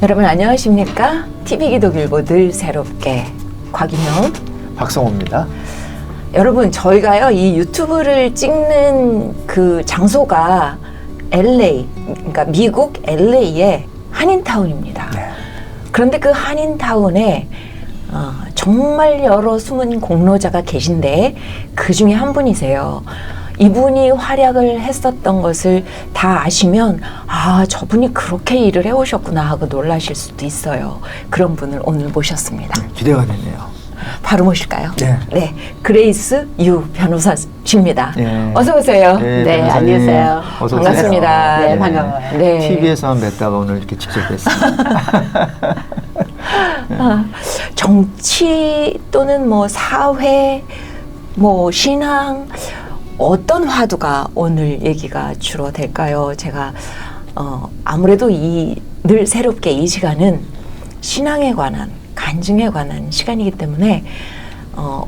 여러분 안녕하십니까? TV 기독일보 늘 새롭게 곽인영, 박성호입니다. 여러분 저희가요 이 유튜브를 찍는 그 장소가 LA, 그러니까 미국 LA의 한인타운입니다. 네. 그런데 그 한인타운에 정말 여러 숨은 공로자가 계신데 그 중에 한 분이세요. 이분이 활약을 했었던 것을 다 아시면 아 저분이 그렇게 일을 해오셨구나 하고 놀라실 수도 있어요. 그런 분을 오늘 모셨습니다. 기대가 되네요. 바로 모실까요? 네. 그레이스 유 변호사십니다. 네. 어서 오세요. 네, 안녕하세요. 어서 오세요. 반갑습니다. 네, 반가워요. 네. TV에서만 뵀다가 오늘 이렇게 직접 뵀습니다. 정치 또는 뭐 사회, 뭐 신앙 어떤 화두가 오늘 얘기가 주로 될까요? 제가 아무래도 늘 새롭게 이 시간은 신앙에 관한 간증에 관한 시간이기 때문에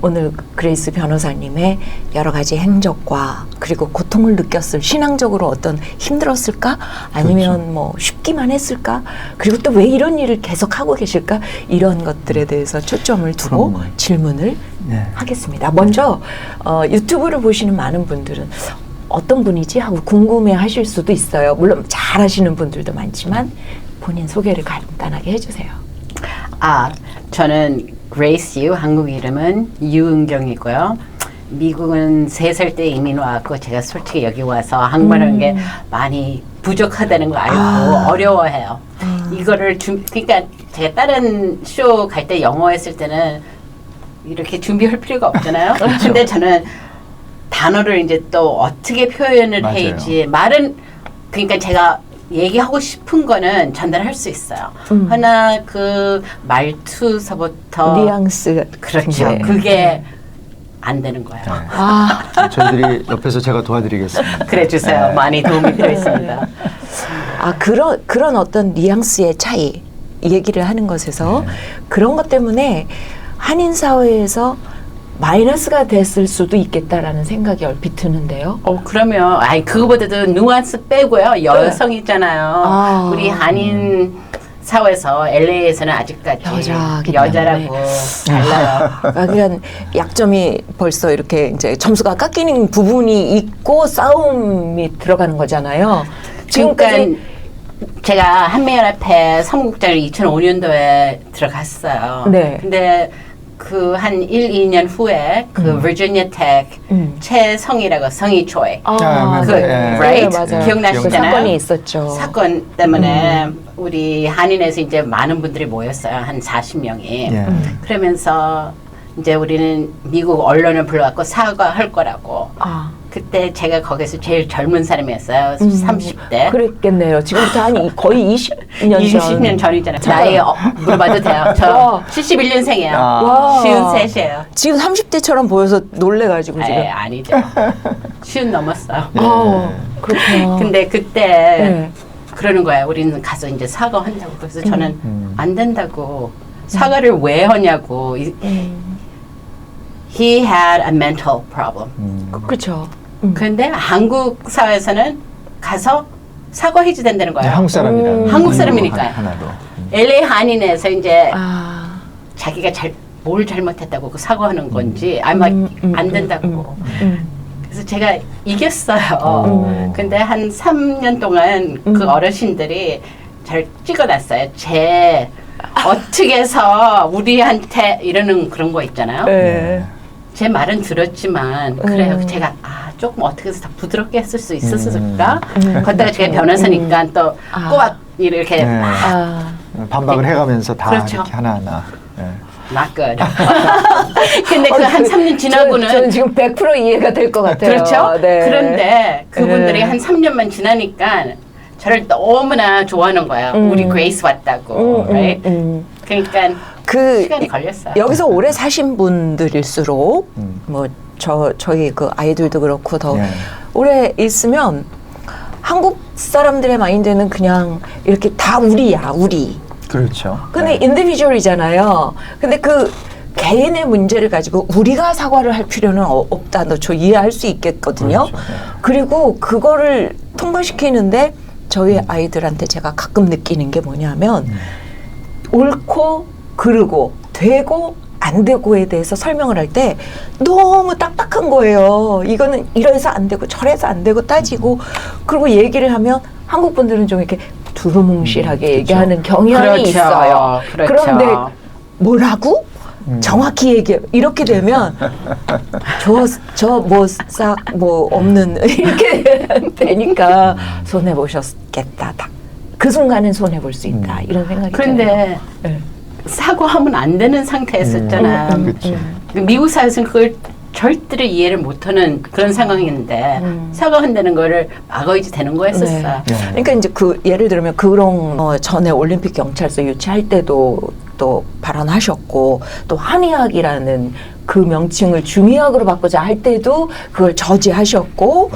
오늘 그레이스 변호사님의 여러 가지 행적과 그리고 고통을 느꼈을 신앙적으로 어떤 힘들었을까 아니면 그렇죠. 뭐 쉽기만 했을까 그리고 또 왜 이런 일을 계속 하고 계실까 이런 것들에 대해서 초점을 두고 그럼요. 질문을 네. 하겠습니다. 먼저 유튜브를 보시는 많은 분들은 어떤 분이지 하고 궁금해하실 수도 있어요. 물론 잘 아시는 분들도 많지만 본인 소개를 간단하게 해주세요. 저는 그레이스 유, 한국 이름은 유은경이고요. 미국은 3살 때 이민 왔고 제가 솔직히 여기 와서 한국말하는 게 많이 부족하다는 거 알고 어려워해요. 이거를 그러니까 제가 다른 쇼 갈 때 영어 했을 때는 이렇게 준비할 필요가 없잖아요. 근데 저는 단어를 이제 또 어떻게 표현을 맞아요. 해야지 말은 그러니까 제가 얘기하고 싶은 거는 전달할 수 있어요. 하나 그 말투서부터 뉘앙스 그렇죠. 네. 그게 안 되는 거예요. 네. 저희들이 옆에서 제가 도와드리겠습니다. 그래 주세요. 네. 많이 도움이 되겠습니다. 그런 어떤 뉘앙스의 차이 얘기를 하는 것에서 그런 것 때문에 한인 사회에서 마이너스가 됐을 수도 있겠다라는 생각이 얼핏 드는데요. 그러면 그거보다도 누안스 빼고요. 여성이잖아요. 우리 한인 사회에서 LA에서는 아직까지 여자라고 달라요. 그러니까 약점이 벌써 이렇게 이제 점수가 깎이는 부분이 있고 싸움이 들어가는 거잖아요. 지금까지 제가 한미연합회 사무국장을 2005년도에 들어갔어요. 네. 근데 그 한 1, 2년 후에 그 버지니아 텍 최성희라고 성희 조이 그, right? 맞아요. 기억나시잖아요. 사건이 있었죠. 사건 때문에 우리 한인에서 이제 많은 분들이 모였어요. 한 40명이. 그러면서 이제 우리는 미국 언론을 불러갖고 사과할 거라고. 그때 제가 거기서 제일 젊은 사람이었어요. 30대. 그랬겠네요. 지금부터 한 거의 20년 전. 20년 전이잖아요. 나이 물어봐도 돼요. 저 71년생이에요. 와. 53이에요. 지금 30대처럼 보여서 놀래가지고 지금. 아니죠. 50 넘었어요. 그렇구나. 근데 그때 그러는 거야. 우리는 가서 이제 사과한다고. 그래서 저는 안 된다고. 사과를 왜 하냐고. He had a mental problem. 그렇죠. 그런데 한국 사회에서는 가서 사과해야 된다는 거예요. 한국 사람이라. 한국 사람이니까요. 하나도. LA 한인에서 이제 자기가 뭘 잘못했다고 그 사과하는 건지 아마 안 된다고. 그래서 제가 이겼어요. 근데 한 3년 동안 그 어르신들이 잘 찍어놨어요. 어떻게 해서 우리한테 이러는 그런 거 있잖아요. 네. 제 말은 들었지만 그래요. 제가 조금 어떻게 해서 더 부드럽게 했을 수 있었을까? 거기다가 제가 변호사니까 또 꼬박 이렇게 반박을 해가면서 다 그렇죠. 이렇게 하나하나. not good. 근데 그 한 3년 지나고는 저는 지금 100% 이해가 될 것 같아요. 그렇죠. 네. 그런데 그분들이 한 3년만 지나니까 저를 너무나 좋아하는 거예요. 우리 그레이스 왔다고. right? 그러니까 시간이 걸렸어요. 여기서 오래 사신 분들일수록 뭐 저희 그 아이들도 그렇고 더 오래 있으면 한국 사람들의 마인드는 그냥 이렇게 다 우리야, 우리. 그렇죠. 근데 인디비주얼이잖아요. 근데 그 개인의 문제를 가지고 우리가 사과를 할 필요는 없다. 저 이해할 수 있겠거든요. 그렇죠. 그리고 그거를 통과시키는데 저희 아이들한테 제가 가끔 느끼는 게 뭐냐면 옳고 그르고 되고 안 되고에 대해서 설명을 할 때 너무 딱딱한 거예요. 이거는 이래서 안 되고 저래서 안 되고 따지고 그리고 얘기를 하면 한국 분들은 좀 이렇게 두루뭉실하게 얘기하는 경향이 그렇죠. 있어요. 그렇죠. 그런데 뭐라고? 정확히 얘기해. 이렇게 되면 저 뭐 싹 뭐 없는 이렇게 되니까 손해 보셨겠다. 그 순간은 손해 볼 수 있다. 이런 생각이 그런데 들어요. 네. 사과하면 안 되는 상태였었잖아. 그치. 미국 사회에서는 그걸 절대로 이해를 못하는 그런 상황인데 사과한다는 거를 막아야지 되는 거였었어. 네. 그러니까 이제 그 예를 들면 그런 전에 올림픽 경찰서 유치할 때도 또 발언하셨고 또 한의학이라는 그 명칭을 중의학으로 바꾸자 할 때도 그걸 저지하셨고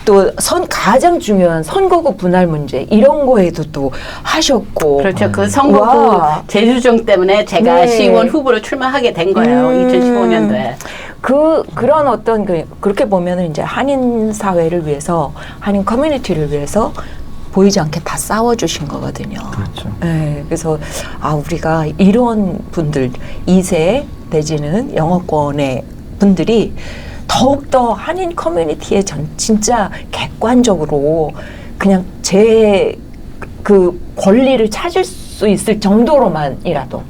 또 가장 중요한 선거구 분할 문제 이런 거에도 또 하셨고 그렇죠. 그 선거구 와. 재주정 때문에 제가 네. 시의원 후보로 출마하게 된 거예요. 2015년도에. 그런 어떤 그렇게 보면은 이제 한인 사회를 위해서 한인 커뮤니티를 위해서 보이지 않게 다 싸워주신 거거든요. 그렇죠. 네, 그래서 우리가 이런 분들 2세 내지는 영어권의 분들이 더욱더 한인 커뮤니티에 진짜 객관적으로 그냥 제 그 권리를 찾을 수 있을 정도로만이라도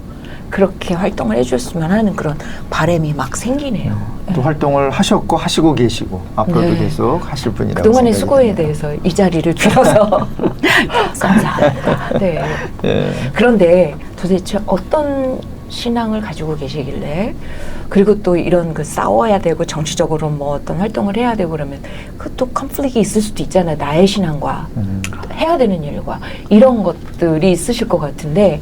그렇게 활동을 해줬으면 하는 그런 바람이 막 생기네요. 또 활동을 하셨고 하시고 계시고 앞으로도 네. 계속 하실 분이라고 그동안의 생각이 수고에 듭니다. 대해서 이 자리를 빌어서 감사합니다. 네. 예. 그런데 도대체 어떤 신앙을 가지고 계시길래 그리고 또 이런 그 싸워야 되고 정치적으로 뭐 어떤 활동을 해야 되고 그러면 그또 컨플릭이 있을 수도 있잖아요. 나의 신앙과 해야 되는 일과 이런 것들이 있으실 것 같은데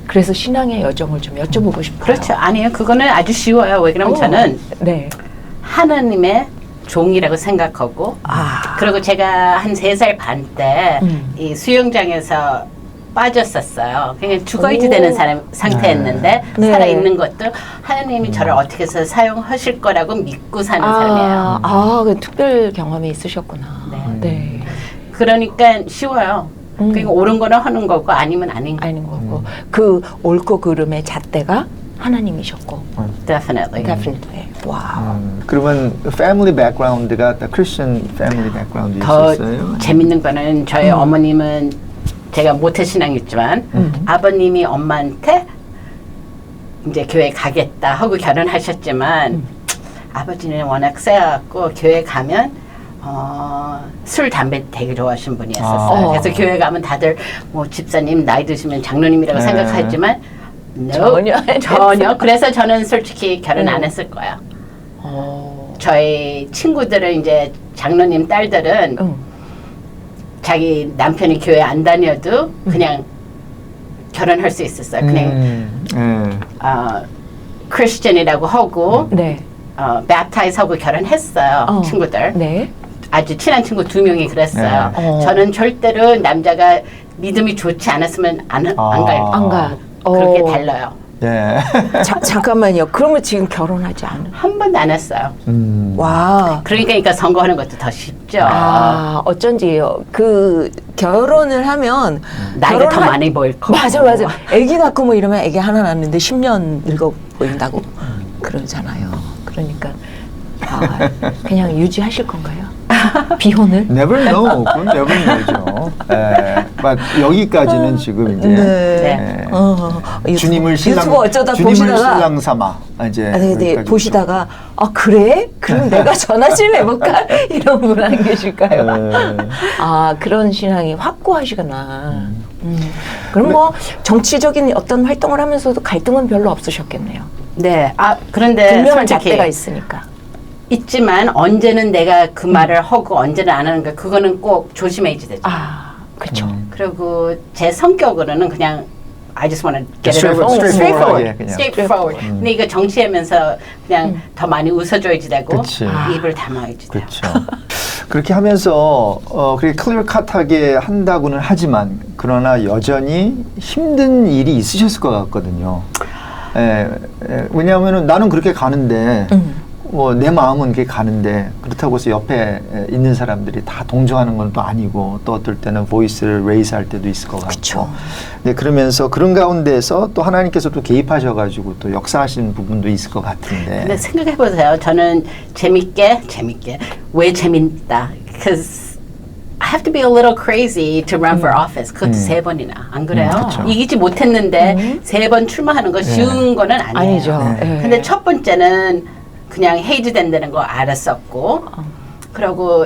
그래서 신앙의 여정을 좀 여쭤보고 싶어요. 그렇죠. 아니에요. 그거는 아주 쉬워요. 왜 그러면 저는 네. 하나님의 종이라고 생각하고 그리고 제가 한 3살 반 때 이 수영장에서 빠졌었어요. 그냥 죽어야지 되는 상태였는데 네. 살아있는 것도 하나님이 저를 어떻게 해서 사용하실 거라고 믿고 사는 사람이에요. 그 특별 경험이 있으셨구나. 네. 그러니까 쉬워요. 그러니까 옳은 거는 하는 거고 아니면 아닌 거. 아닌 거고 그 옳고 그름의 잣대가 하나님이셨고. Definitely. Definitely. 와우. 그러면 패밀리 백그라운드가 크리스천 패밀리 백그라운드 더 있었어요? 재밌는 거는 저희 어머님은 제가 모태신앙이지만 아버님이 엄마한테 이제 교회 가겠다 하고 결혼하셨지만 아버지는 워낙 세갖고 교회 가면 술 담배 되게 좋아하시는 분이었었어요. 그래서 교회 가면 다들 뭐 집사님 나이 드시면 장로님이라고 네. 생각하지만 전혀. 그래서 저는 솔직히 결혼 안 했을 거야. 저희 친구들은 이제 장로님 딸들은 자기 남편이 교회 안 다녀도 그냥 결혼할 수 있었어요. 그냥 크리스천이라고 하고 네. 배프타이즈 하고 결혼했어요. 친구들. 네. 아주 친한 친구 2명이 그랬어요. 네. 저는 절대로 남자가 믿음이 좋지 않았으면 안 갈. 안 가. 그렇게 달라요. 예. 잠깐만요. 그러면 지금 결혼하지 않은? 한 번도 안 했어요. 와. 그러니까 선거하는 것도 더 쉽죠. 어쩐지 그 결혼을 하면 나이가 더 많이 보일 거고. 맞아. 아기 낳고 뭐 이러면 아기 하나 낳는데 10년 늙어 보인다고 그러잖아요. 그러니까 그냥 유지하실 건가요? 비혼을? Never know. 그건 never know죠. 여기까지는 지금 이제 네. 주님을 유튜브 어쩌다 주님을 보시다가 신랑 삼아 이제 네, 여기까지 보시다가 그래? 그럼 내가 전화 좀 해볼까? 이런 분 안 계실까요? 그런 신앙이 확고하시구나. 그럼 뭐 정치적인 어떤 활동을 하면서도 갈등은 별로 없으셨겠네요. 네. 그런데 분명한 솔직히 잣대가 있으니까. 있지만 언제는 내가 그 말을 하고 언제는 안 하는 거 그거는 꼭 조심해야지 되죠. 그렇죠. 그리고 제 성격으로는 그냥 I just want to get it over. straightforward. Straightforward. 근데 이거 정치하면서 그냥 더 많이 웃어줘야지 되고 입을 담아야지 돼요. 그렇죠. 그렇게 하면서 그렇게 클리어 컷하게 한다고는 하지만 그러나 여전히 힘든 일이 있으셨을 것 같거든요. 왜냐하면 나는 그렇게 가는데 뭐 내 마음은 그게 가는데 그렇다고 해서 옆에 있는 사람들이 다 동조하는 건 또 아니고 또 어떨 때는 보이스를 레이스 할 때도 있을 것 같고. 그쵸. 네, 그러면서 그런 가운데서 또 하나님께서 또 개입하셔가지고 또 역사하시는 부분도 있을 것 같은데. 근데 생각해보세요. 저는 재밌게 왜 재밌다. Because I have to be a little crazy to run for office. 그것도 3번이나. 안 그래요? 그쵸. 이기지 못했는데 3번 출마하는 거 쉬운 거는 아니에요. 아니죠. 네. 예. 근데 첫 번째는 그냥 헤이즈 된다는 거 알았었고, 그리고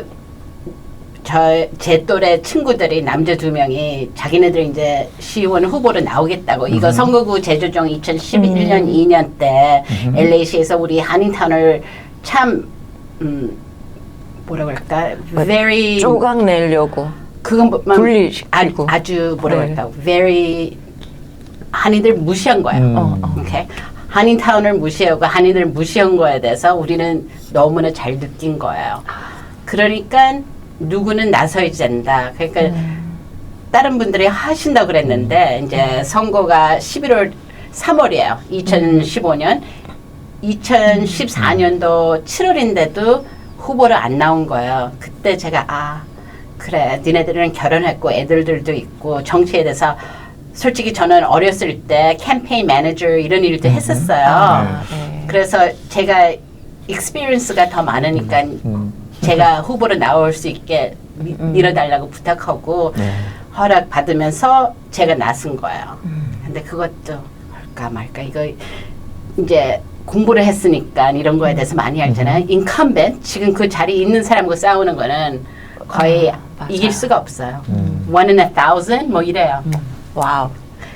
제 또래 친구들이 남자 2명이 자기네들 이제 시의원 후보로 나오겠다고 이거 선거구 재조정 2011년 2년 때 LA시에서 우리 한인타운을 참 뭐라 그럴까 very 조각 내려고 그건 분리시키고. 아주 뭐라 네. 그럴까 very 한인들 무시한 거예요. 오케이. 한인타운을 무시하고 한인을 무시한 거에 대해서 우리는 너무나 잘 느낀 거예요. 그러니까 누구는 나서야 된다. 그러니까 다른 분들이 하신다고 그랬는데 이제 선거가 11월 3월이에요. 2015년. 2014년도 7월인데도 후보를 안 나온 거예요. 그때 제가 그래 니네들은 결혼했고 애들도 있고 정치에 대해서 솔직히 저는 어렸을 때 캠페인 매니저 이런 일도 했었어요. 네. 그래서 제가 익스피리언스가 더 많으니까 제가 후보로 나올 수 있게 밀어달라고 부탁하고 네. 허락 받으면서 제가 나선 거예요. 근데 그것도 할까 말까 이거 이제 공부를 했으니까 이런 거에 대해서 많이 알잖아요. 인컴벤트 지금 그 자리에 있는 사람과 싸우는 거는 거의 맞아요. 이길 수가 없어요. 1 in 1,000 뭐 이래요. 와우.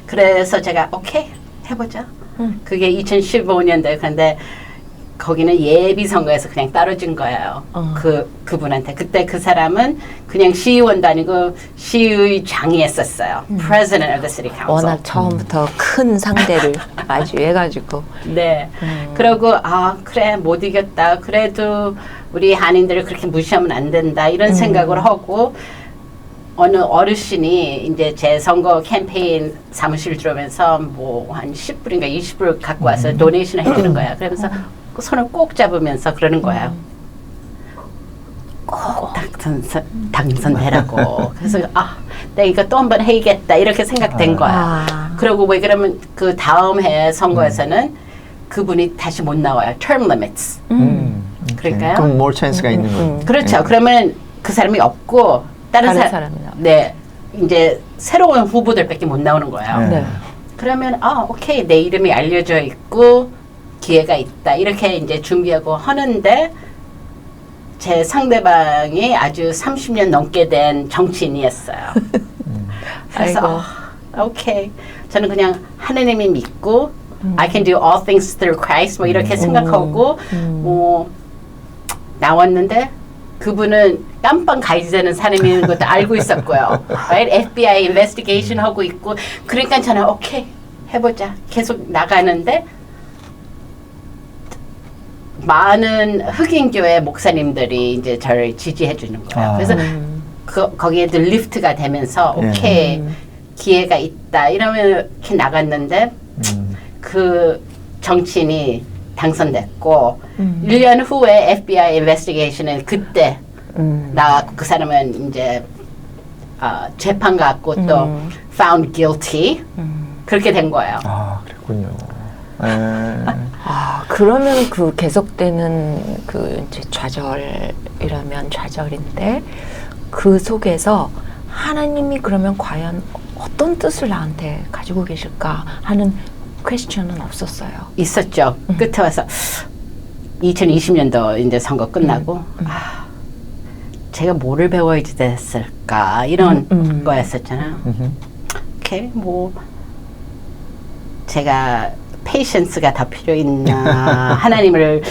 그래서 제가 오케이 해보자. 그게 2015년도에 그런데 거기는 예비 선거에서 그냥 떨어진 거예요. 그분한테 그때 그 사람은 그냥 시의원도 아니고 시의장이었었어요. President of the City Council. 워낙 처음부터 큰 상대를 마주해가지고. 네. 그러고 그래 못 이겼다. 그래도 우리 한인들을 그렇게 무시하면 안 된다. 이런 생각을 하고 어느 어르신이 이제 제 선거 캠페인 사무실 들어오면서 뭐 한 10불인가 20불 갖고 와서 도네이션을 해주는 거야. 그러면서 손을 꼭 잡으면서 그러는 거예요. 꼭 당선되라고. 그래서 내가 이거 또 한 번 해야겠다 이렇게 생각된 거야. 그리고 왜 그러면 그 다음 해 선거에서는 그분이 다시 못 나와요. Term limits. 그러니까요. 그럼 more chance가 있는 거예요. 그렇죠. 네. 그러면 그 사람이 없고 다른 사람이 나와요. 네, 이제 새로운 후보들밖에 못 나오는 거예요. 네. 네. 그러면 오케이 내 이름이 알려져 있고 기회가 있다 이렇게 이제 준비하고 하는데 제 상대방이 아주 30년 넘게 된 정치인이었어요. 그래서 오케이 저는 그냥 하나님이 믿고 I can do all things through Christ 뭐 이렇게 생각하고 뭐 나왔는데 그분은 깜빵 가야 되는 사람인 것도 알고 있었고요. Right? FBI investigation 하고 있고 그러니까 저는 오케이 해보자 계속 나가는데 많은 흑인 교회 목사님들이 이제 저를 지지해 주는 거예요. 그래서 거기에도 리프트가 되면서 오케이 기회가 있다 이러면 이렇게 나갔는데 그 정치인이 당선됐고 1년 후에 FBI investigation은 그때 나왔고 그 사람은 이제 재판 갖고 또 found guilty 그렇게 된 거예요. 그랬군요. 그러면 그 계속되는 그 이제 좌절이라면 좌절인데 그 속에서 하나님이 그러면 과연 어떤 뜻을 나한테 가지고 계실까 하는 퀘스천은 없었어요. 있었죠. 끝에 와서 2020년도 이제 선거 끝나고 제가 뭐를 배워야 됐을까 이런 거였었잖아요. 오케이 뭐 제가 페이션스가 더 필요 있나 하나님을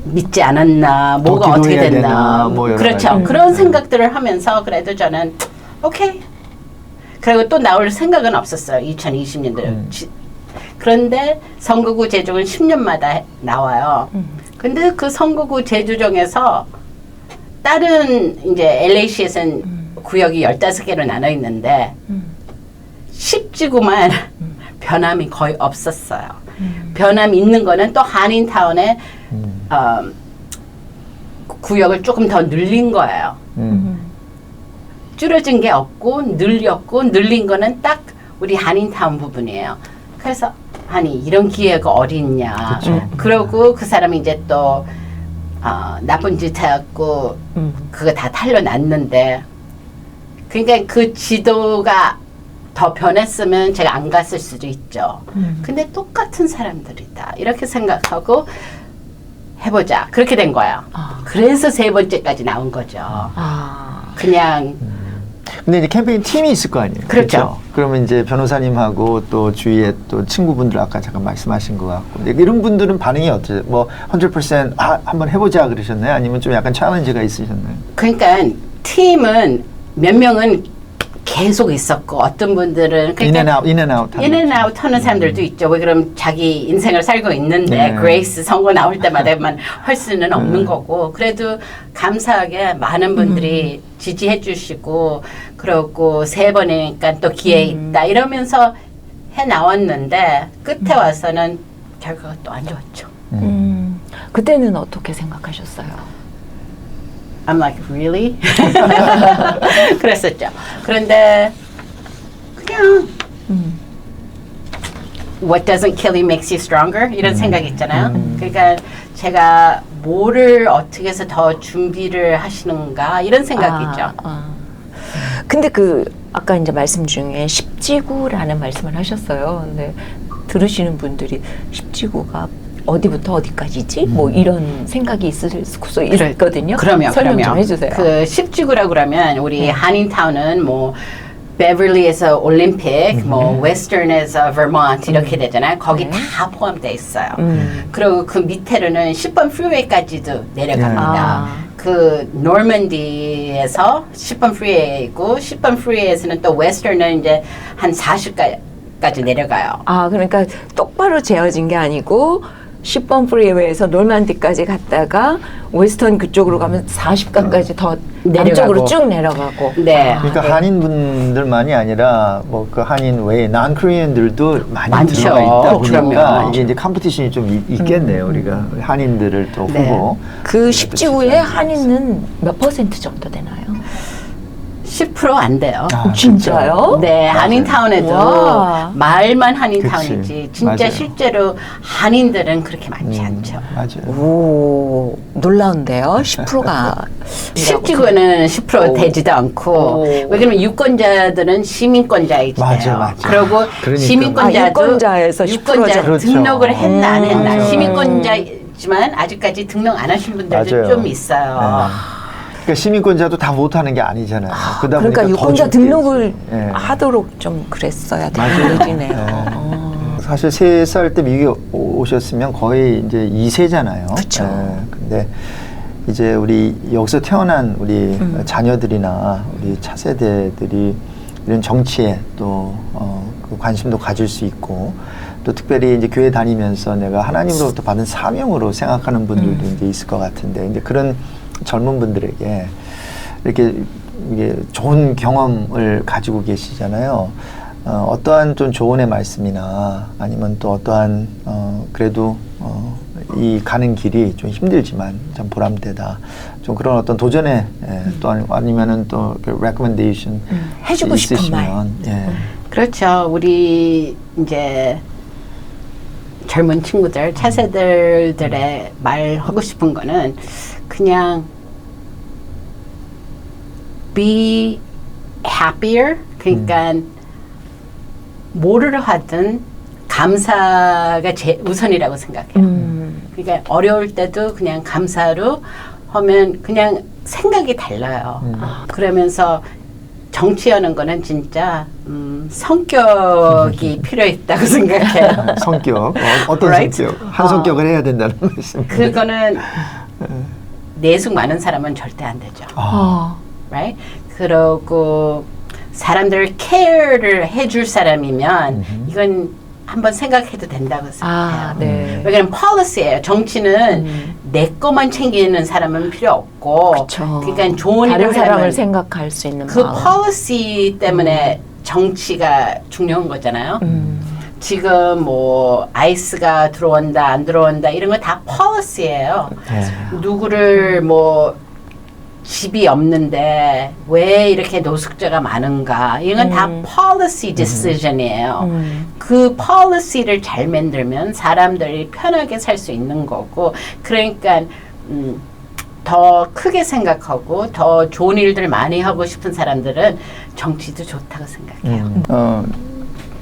믿지 않았나 뭐가 어떻게 됐나 뭐 여러 그렇죠. 가지. 그런 생각들을 하면서 그래도 저는 오케이 그리고 또 나올 생각은 없었어요. 2020년도 그런데 선거구 재조정은 10년마다 나와요. 근데 그 선거구 재조정에서 다른 이제 LA시에서는 구역이 15개로 나눠 있는데 10지구만 변함이 거의 없었어요. 변함이 있는 거는 또 한인타운에 구역을 조금 더 늘린 거예요. 줄어진 게 없고 늘렸고 늘린 거는 딱 우리 한인타운 부분이에요. 그래서 아니 이런 기회가 어딨냐. 그쵸. 그러고 그 사람이 이제 또 나쁜 짓 해갖고 그거 다 탈려놨는데 그러니까 그 지도가 더 변했으면 제가 안 갔을 수도 있죠. 근데 똑같은 사람들이다. 이렇게 생각하고 해보자. 그렇게 된 거야. 그래서 세 번째까지 나온 거죠. 그냥 근데 이제 캠페인 팀이 있을 거 아니에요. 그렇죠. 그러면 이제 변호사님하고 또 주위에 또 친구분들 아까 잠깐 말씀하신 것 같고. 근데 이런 분들은 반응이 어때요? 뭐 100% 한번 해보자 그러셨나요? 아니면 좀 약간 챌린지가 있으셨나요? 그러니까 팀은 몇 명은 계속 있었고 어떤 분들은 그러니까 인앤아웃 하는 사람들도 있죠. 왜 그럼 자기 인생을 살고 있는데 네. 그레이스 선거 나올 때마다만 할 수는 없는 거고 그래도 감사하게 많은 분들이 지지해 주시고 그러고 세 번이니까 또 기회 있다 이러면서 해 나왔는데 끝에 와서는 결과가 또 안 좋았죠. 그때는 어떻게 생각하셨어요? I'm like, really? 그랬었죠. 그런데 그냥 What doesn't kill you makes you stronger? 이런 생각이 있잖아요. 그러니까 제가 뭐를 어떻게 해서 더 준비를 하시는가 이런 생각이 있죠. 근데 아까 이제 말씀 중에 10지구라는 말씀을 하셨어요. 근데 들으시는 분들이 10지구가 어디부터 어디까지지? 뭐 이런 생각이 있을 수 있거든요. 설명 좀 해주세요. 그 10지구라고 그러면 우리 한인타운은 뭐 베벌리에서 올림픽, 뭐 웨스턴에서 버몬트 이렇게 되잖아요. 거기 다 포함되어 있어요. 그리고 그 밑에로는 10번 프리웨이까지도 내려갑니다. 그 노먼디에서 10번 프리웨이고 10번 프리웨이에서는 또 웨스턴은 이제 한 40까지 내려가요. 그러니까 똑바로 재어진 게 아니고 10번 프리웨이에서 놀만디까지 갔다가 웨스턴 그쪽으로 가면 40가까지 더 남쪽으로 쭉 내려가고. 네. 그러니까 한인분들만이 아니라 뭐 그 한인 외에 난 코리안들도 많이 많죠. 들어가 있다 보니까 그럼요. 이게 이제 컴피티션이 좀 있겠네요. 우리가 한인들을 또 네. 후보. 그 10지구의 한인은 몇 % 정도 되나요? 10% 안 돼요. 진짜요? 네, 한인타운에도 와. 말만 한인타운이지 그치. 진짜 맞아요. 실제로 한인들은 그렇게 많지 않죠. 맞아요. 오, 놀라운데요. 10%가. 실지구는 10% 되지도 않고 왜냐면 유권자들은 시민권자이잖아요. 맞아. 그리고 그러니까. 시민권자도 유권자에서 10% 유권자 그렇죠. 등록을 했나 안 했나 맞아요. 시민권자지만 아직까지 등록 안 하신 분들도 맞아요. 좀 있어요. 네. 그러니까 시민권자도 다 못하는 게 아니잖아요. 그러다 그러니까 보니까 유권자 더 등록을 네. 하도록 좀 그랬어야 맞아요. 되네요. 사실 3살 때 미국에 오셨으면 거의 이제 2세잖아요. 그쵸. 근데 이제 우리 여기서 태어난 우리 자녀들이나 우리 차세대들이 이런 정치에 또 그 관심도 가질 수 있고 또 특별히 이제 교회 다니면서 내가 하나님으로부터 받은 사명으로 생각하는 분들도 이제 있을 것 같은데 이제 그런 젊은 분들에게 이렇게 이게 좋은 경험을 가지고 계시잖아요. 어떠한 좀 조언의 말씀이나 아니면 또 어떠한 그래도 이 가는 길이 좀 힘들지만 참 보람되다. 좀 그런 어떤 도전에 또 아니면은 또 recommendation 해주고 싶은 있으시면, 예. 그렇죠. 우리 이제 젊은 친구들, 차세들들의 말하고 싶은 거는 그냥 be happier. 그러니까 뭐를 하든 감사가 우선이라고 생각해요. 그러니까 어려울 때도 그냥 감사로 하면 그냥 생각이 달라요. 그러면서 정치하는 거는 진짜 성격이 필요했다고 생각해요. 성격 어떤 Right? 성격 한 성격을 해야 된다는 말씀. 그거는 내숭 많은 사람은 절대 안 되죠. Right? 그러고 사람들 케어를 해줄 사람이면 이건 한번 생각해도 된다고 생각해요. 네. 왜냐면 policy예요. 정치는 내 것만 챙기는 사람은 필요 없고, 그쵸. 그러니까 좋은 다른 일을 사람을 하려면 생각할 수 있는 그 마음. policy 때문에 정치가 중요한 거잖아요. 지금 뭐 아이스가 들어온다 안 들어온다 이런 거 다 policy예요. 누구를 뭐 집이 없는데 왜 이렇게 노숙자가 많은가 이건 다 policy decision이에요. 그 policy를 잘 만들면 사람들이 편하게 살 수 있는 거고 그러니까 더 크게 생각하고 더 좋은 일들 많이 하고 싶은 사람들은 정치도 좋다고 생각해요.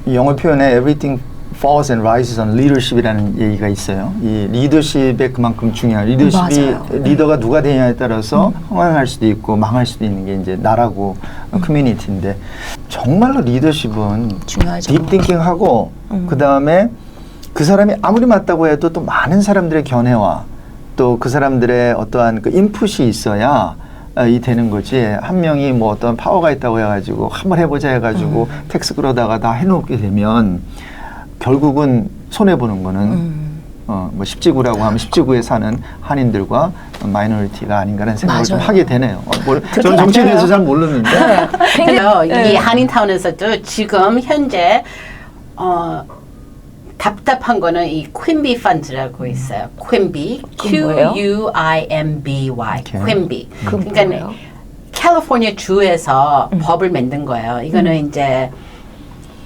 영어 표현에 everything falls and rises on leadership이라는 얘기가 있어요. 이 리더십에 그만큼 중요한 리더십이 맞아요. 리더가 누가 되냐에 따라서 흥황할 수도 있고 망할 수도 있는 게 이제 나라고 커뮤니티인데 정말로 리더십은 중요하죠. 딥띵킹하고 그 다음에 그 사람이 아무리 맞다고 해도 또 많은 사람들의 견해와 또 그 사람들의 어떠한 그 인풋이 있어야 이 되는 거지. 한 명이 뭐 어떤 파워가 있다고 해가지고 한번 해보자 해가지고 텍스 끌어다가 다 해놓게 되면 결국은 손해 보는 거는 뭐 10지구라고 하면 10지구에 사는 한인들과 마이너리티가 아닌가라는 생각을 좀 맞아요. 하게 되네요. 그렇게 저는 정치에 맞아요. 대해서 잘 모르는데 그래서 네. 이 한인타운에서도 지금 현재 답답한 거는 이 퀸비 펀드라고 있어요. 퀸비, 그건 뭐예요? Q-U-I-M-B-Y, 오케이. 퀸비. 그건 그러니까 뭐예요? 캘리포니아 주에서 법을 만든 거예요. 이거는 이제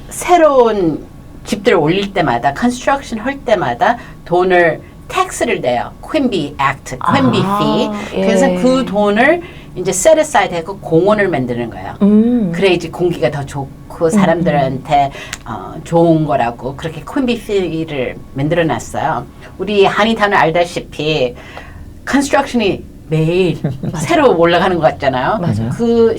새로운 집들을 올릴 때마다 컨스트럭션 할 때마다 돈을 텍스를 내요. 퀸비 액트, 퀸비 fee. 예. 그래서 그 돈을 이제 set aside 하고 공원을 만드는 거예요. 그래야지 공기가 더 좋고 사람들한테 좋은 거라고 그렇게 퀸비 fee를 만들어 놨어요. 우리 한인타운을 알다시피 컨스트럭션이 매일 새로 올라가는 것 같잖아요. 맞아요. 그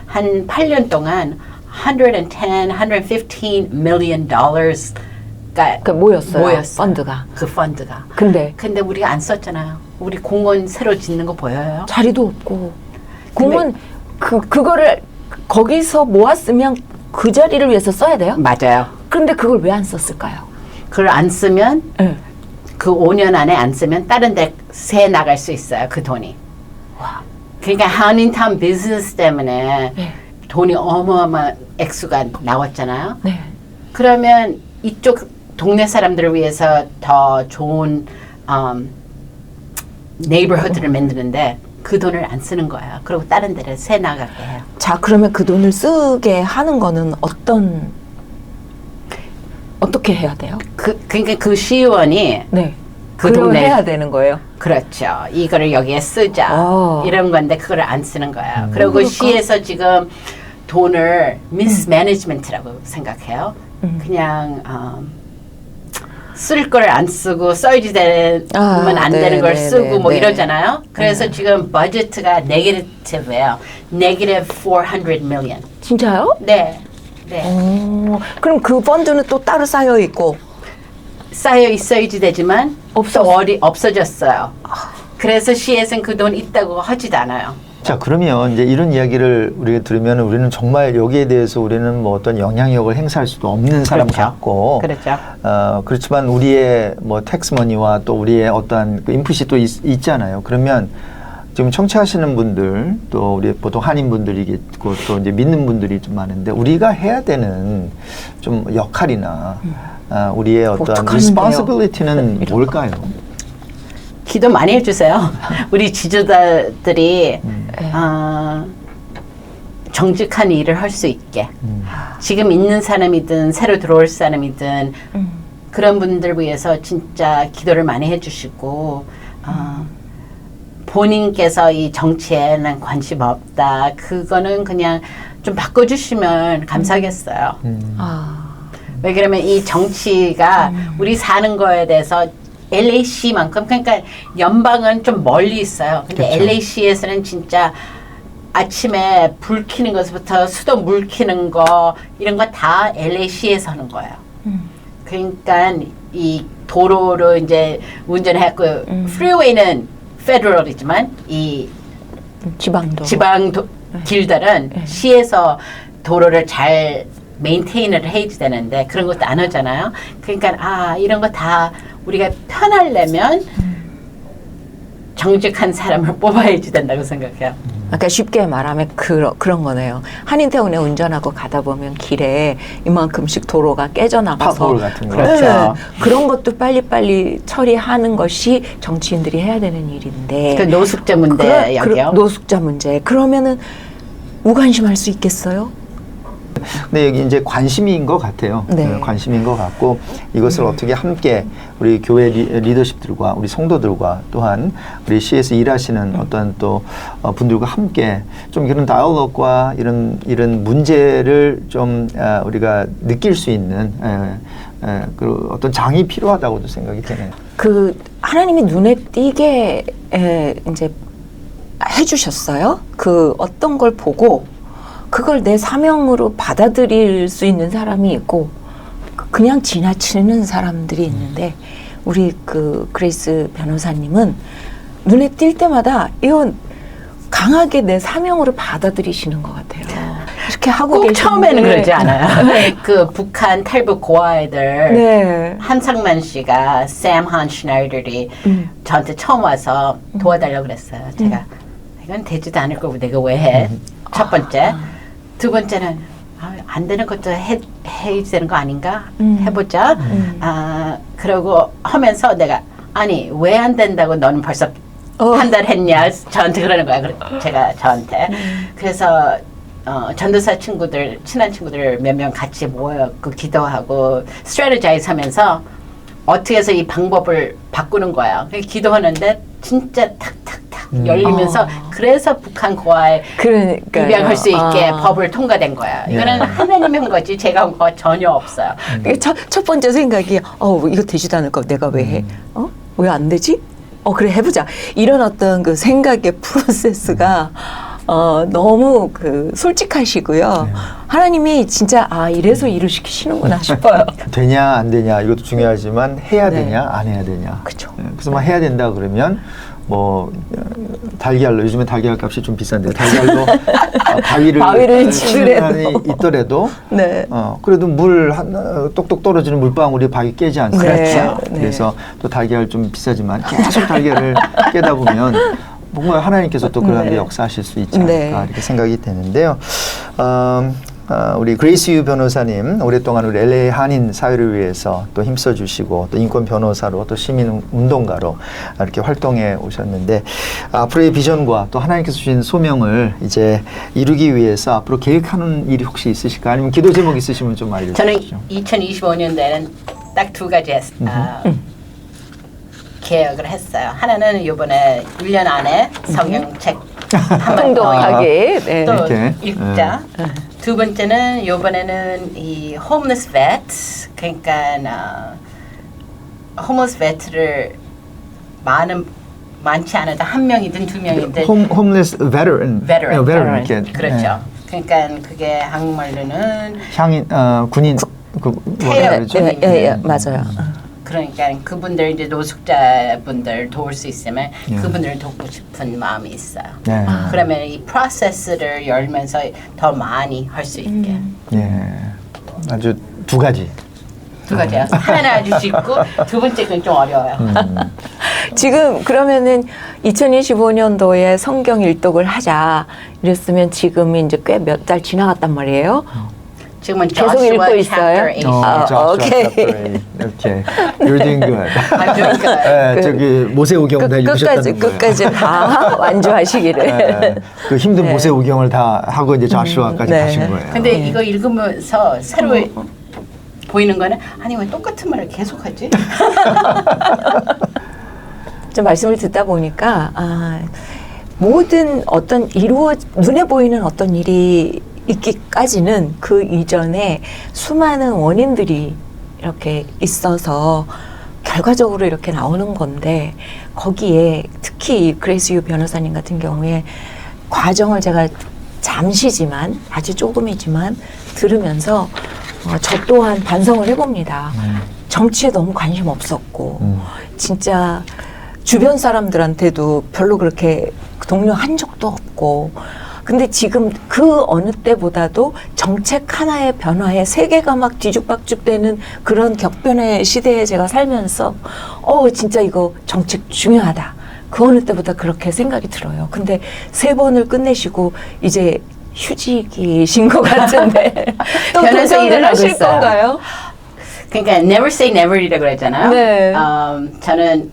한 8년 동안 110, 115 million dollars가 그 모였어요. 펀드가. 그 펀드가. 근데 근데 우리가 안 썼잖아요. 우리 공원 새로 짓는 거 보여요? 자리도 없고 공원 그거를 거기서 모았으면 그 자리를 위해서 써야 돼요? 맞아요. 그런데 그걸 왜 안 썼을까요? 그걸 안 쓰면 네. 그 5년 안에 안 쓰면 다른 데 새 나갈 수 있어요. 그 돈이. 그러니까 한인타운 비즈니스 때문에 네. 돈이 어마어마한 액수가 나왔잖아요. 네. 그러면 이쪽 동네 사람들을 위해서 더 좋은 네이버후드를 만드는데 그 돈을 안 쓰는 거예요. 그리고 다른 데를 새 나가게 해요. 자, 그러면 그 돈을 쓰게 하는 거는 어떻게 해야 돼요? 그러니까 그 시의원이 네. 그 그걸 동네 해야 되는 거예요. 그렇죠. 이거를 여기에 쓰자. 이런 건데 그거를 안 쓰는 거예요. 그리고 그럴까? 시에서 지금 돈을 미스매니지먼트라고 생각해요. 그냥 쓸 걸 안 쓰고 써야지 되면 안 네, 되는 걸 네, 쓰고 네, 뭐 네. 이러잖아요. 그래서 지금 버제트가 네게티브예요. 네게티브 400 million. 진짜요? 네. 네. 그럼 그 펀드는 또 따로 쌓여 있고 쌓여 있어야지 되지만 없어졌어요. 그래서 시에서는 그 돈 있다고 하지도 않아요. 자, 그러면 이제 이런 이야기를 우리가 들으면 우리는 정말 여기에 대해서 우리는 뭐 어떤 영향력을 행사할 수도 없는 사람 그렇죠. 같고, 그렇죠. 그렇지만 우리의 뭐 텍스머니와 또 우리의 어떠한 그 인풋이 또 있잖아요. 그러면 지금 청취하시는 분들 또 우리 보통 한인분들이겠고 또 이제 믿는 분들이 좀 많은데 우리가 해야 되는 좀 역할이나 우리의 어떤 어떡하는데요? responsibility는 뭘까요? 기도 많이 해주세요. 우리 지도자들이 정직한 일을 할 수 있게 지금 있는 사람이든 새로 들어올 사람이든 그런 분들 위해서 진짜 기도를 많이 해주시고 본인께서 이 정치에 난 관심 없다. 그거는 그냥 좀 바꿔주시면 감사하겠어요. 왜 그러면 이 정치가 우리 사는 거에 대해서 LAC만큼 그러니까 연방은 좀 멀리 있어요. 근데 그렇죠. LAC에서는 진짜 아침에 불 켜는 것부터 수도 물 켜는 거 이런 거 다 LAC에서 하는 거예요. 그러니까 이 도로로 이제 운전했고 프리웨이는 페더럴이지만 이 지방 길들은 시에서 도로를 잘 메인테인을 해야 되는데 그런 것도 안 하잖아요. 그러니까 이런 거 다 우리가 편하려면 정직한 사람을 뽑아야지 된다고 생각해요. 그러니까 쉽게 말하면 그런 거네요. 한인타운에 운전하고 가다 보면 길에 이만큼씩 도로가 깨져나가서 팝홀 같은 거. 그렇죠. 그런 것도 빨리빨리 처리하는 것이 정치인들이 해야 되는 일인데 그 노숙자 문제 여기요. 노숙자 문제. 그러면은 무관심할 수 있겠어요? 근데 여기 이제 관심인 것 같아요. 네. 관심인 것 같고 이것을 어떻게 함께 우리 교회 리더십들과 우리 성도들과 또한 우리 시에서 일하시는 어떤 또 분들과 함께 좀 이런 다이얼로그와 이런 문제를 좀 우리가 느낄 수 있는 그 어떤 장이 필요하다고도 생각이 되네요. 그 하나님이 눈에 띄게 이제 해주셨어요. 그 어떤 걸 보고 그걸 내 사명으로 받아들일 수 있는 사람이 있고 그냥 지나치는 사람들이 있는데 우리 그 그레이스 변호사님은 눈에 띌 때마다 이건 강하게 내 사명으로 받아들이시는 것 같아요. 이렇게 하고 꼭 계시는데 처음에는 그러지 않아요. 그 북한 탈북 고아이들 네. 한상만 씨가 샘 한슈나이더리 저한테 처음 와서 도와달라고 그랬어요. 제가 이건 되지도 않을 거고 내가 왜 해? 첫 번째. 두 번째는 안 되는 것도 해야 되는 거 아닌가? 해보자. 그러고 하면서 내가 아니 왜 안 된다고 너는 벌써 판단했냐? 저한테 그러는 거야. 제가 저한테. 그래서 전도사 친구들, 친한 친구들 몇 명 같이 모여 그 기도하고 스트래티자이즈 하면서 어떻게 해서 이 방법을 바꾸는 거야. 기도하는데 진짜 탁탁탁 열리면서 그래서 북한 고아에 입양할 수 있게 법을 통과된 거야. 이거는 하나님이 한 거지 제가 한 거 전혀 없어요. 첫 번째 생각이 이거 되지도 않을 거 내가 왜 해? 왜 안 되지? 그래 해보자. 이런 어떤 그 생각의 프로세스가 너무 그 솔직하시고요. 하나님이 진짜 이래서 일을 시키시는구나 싶어요. 되냐 안 되냐 이것도 중요하지만 해야 네. 되냐 안 해야 되냐. 그쵸. 그래서 막 해야 된다 그러면 뭐 달걀로 요즘에 달걀 값이 좀 비싼데 달걀로 바위를 치는 있더라도 네. 그래도 물 똑똑 떨어지는 물방울이 바위 깨지 않습니까? 그렇죠. 네. 그래서 또 달걀 좀 비싸지만 계속 달걀을 깨다 보면 뭔가 하나님께서 또 그런 데 역사하실 수 있지 않을까 이렇게 생각이 되는데요. 우리 그레이스 유 변호사님 오랫동안 우리 LA 한인 사회를 위해서 또 힘써주시고 또 인권 변호사로 또 시민 운동가로 이렇게 활동해 오셨는데 앞으로의 비전과 또 하나님께서 주신 소명을 이제 이루기 위해서 앞으로 계획하는 일이 혹시 있으실까? 아니면 기도 제목 있으시면 좀 알려주시죠. 저는 2025년도에는 딱 두 가지 계획을 했어요. 하나는 이번에 1년 안에 성경책 통독하기 또 읽자. 두 번째는 이번에는 이 homeless vet 그러니까 homeless vet를 많지 않아도 한 명이든 두 명이든 homeless veteran 이렇게 그렇죠. 그러니까 그게 한국말로는 향인 군인 맞아요. 그러니까 그분들 이제 노숙자분들 도울 수 있으면 그분들을 돕고 싶은 마음이 있어요. 그러면 이 프로세스를 열면서 더 많이 할 수 있게. 아주 두 가지. 두 가지요. 하나는 아주 쉽고 두 번째 건 좀 어려워요. 지금 그러면은 2025년도에 성경 일독을 하자 이랬으면 지금 이제 꽤 몇 달 지나갔단 말이에요. 지금은 계속 읽고 있어요. 오케이. 이렇게 You're doing good. I'm doing good. 저기 모세오경 다 읽으셨다는 거예요. 끝까지 다 완주하시기를. 그 힘든 모세오경을 다 하고 이제 자슈아까지 가신 거예요. 근데 이거 읽으면서 새로 보이는 거는 아니 왜 똑같은 말을 계속하지? 좀 말씀을 듣다 보니까 모든 어떤 눈에 보이는 어떤 일이 있기까지는 그 이전에 수많은 원인들이 이렇게 있어서 결과적으로 이렇게 나오는 건데 거기에 특히 그레이스 유 변호사님 같은 경우에 과정을 제가 잠시지만 아주 조금이지만 들으면서 저 또한 반성을 해봅니다. 정치에 너무 관심 없었고 진짜 주변 사람들한테도 별로 그렇게 동료한 적도 없고 근데 지금 그 어느 때보다도 정책 하나의 변화에 세계가 막 뒤죽박죽되는 그런 격변의 시대에 제가 살면서 진짜 이거 정책 중요하다. 그 어느 때보다 그렇게 생각이 들어요. 근데 3번을 끝내시고 이제 휴직이신 것 같은데 또 변호사 도전을 일을 하고 하실 있어요. 건가요? 그러니까 never say never이라고 그랬잖아요. 네. 저는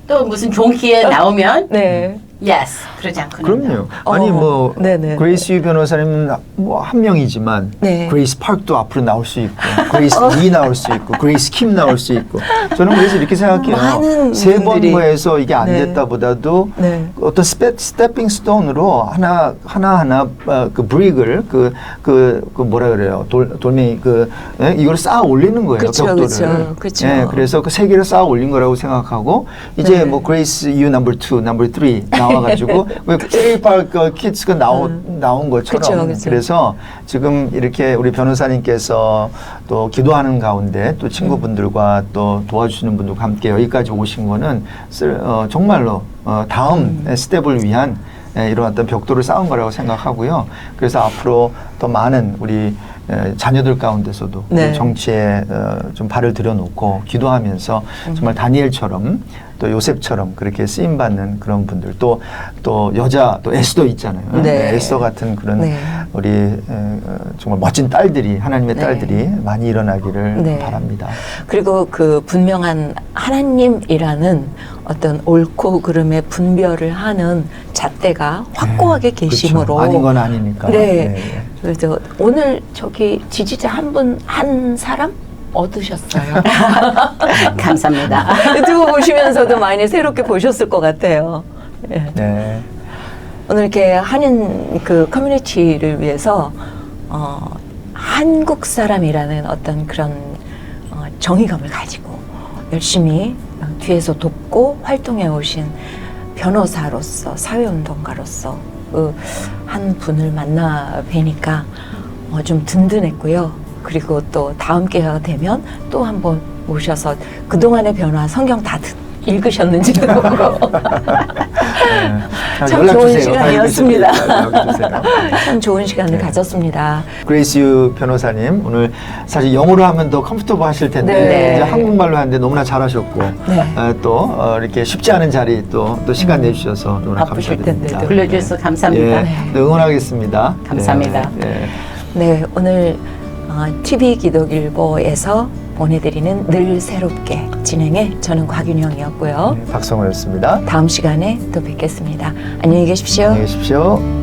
또 무슨 좋은 기회 나오면 네. yes 그러지 않고는 그럼요. 아니 뭐 네네. 그레이스 유 변호사님은 뭐 한 명이지만 네. 그레이스 파크도 앞으로 나올 수 있고 그레이스 리 나올 수 있고 그레이스 킴 나올 수 있고 저는 그래서 이렇게 생각해요. 많은 3번 분들이. 뭐해서 이게 안 네. 됐다보다도 네. 어떤 스태핑 스톤으로 하나 그 브릭을 그 뭐라 그래요 돌멩이 이걸 쌓아 올리는 거예요. 그쵸, 벽돌을. 그쵸, 그쵸. 예, 그래서 그 3개를 쌓아 올린 거라고 생각하고 이제 네. 뭐 그레이스 유 넘버 2, 넘버 3 나와가지고 왜 트레일 파크 키즈가 나온 것처럼 그쵸. 그래서 지금 이렇게 우리 변호사님께서 또 기도하는 가운데 또 친구분들과 또 도와주시는 분들과 함께 여기까지 오신 거는 정말로 다음 스텝을 위한 이런 어떤 벽돌을 쌓은 거라고 생각하고요. 그래서 앞으로 더 많은 우리 자녀들 가운데서도 네. 정치에 좀 발을 들여놓고 기도하면서 정말 다니엘처럼 또 요셉처럼 그렇게 쓰임 받는 그런 분들 또 여자 또 에스더 있잖아요. 네. 에스더 같은 그런 네. 우리 정말 멋진 딸들이 하나님의 네. 딸들이 많이 일어나기를 네. 바랍니다. 그리고 그 분명한 하나님이라는 어떤 옳고 그름의 분별을 하는 잣대가 확고하게 계심으로 그렇죠. 아닌 건 아니니까. 네. 그래서 오늘 저기 지지자 한 사람 얻으셨어요. 감사합니다. 유튜브 보시면서도 많이 새롭게 보셨을 것 같아요. 예. 네. 오늘 이렇게 한인 그 커뮤니티를 위해서 한국 사람이라는 어떤 그런 정의감을 가지고 열심히 뒤에서 돕고 활동해 오신 변호사로서 사회운동가로서 그 한 분을 만나 뵈니까 좀 든든했고요. 그리고 또 다음 기회가 되면 또 한번 모셔서 그동안의 변화 성경 다 읽으셨는지도 보고 참 연락 좋은 주세요. 시간이었습니다. 연락 주세요. 참 좋은 시간을 네. 가졌습니다. 그레이스 유 변호사님 오늘 사실 영어로 하면 더 컴포터블 하실 텐데 네. 이제 한국말로 하는데 너무나 잘하셨고 네. 또 이렇게 쉽지 않은 자리 또 시간 내주셔서 너무나 바쁘실 감사드립니다. 텐데도. 불러주셔서 감사합니다. 예, 네. 네, 응원하겠습니다. 감사합니다. 예, 예. 네, 오늘 TV 기독일보에서 보내드리는 늘 새롭게 진행해 저는 곽윤영이었고요. 박성호였습니다. 다음 시간에 또 뵙겠습니다. 안녕히 계십시오. 안녕히 계십시오.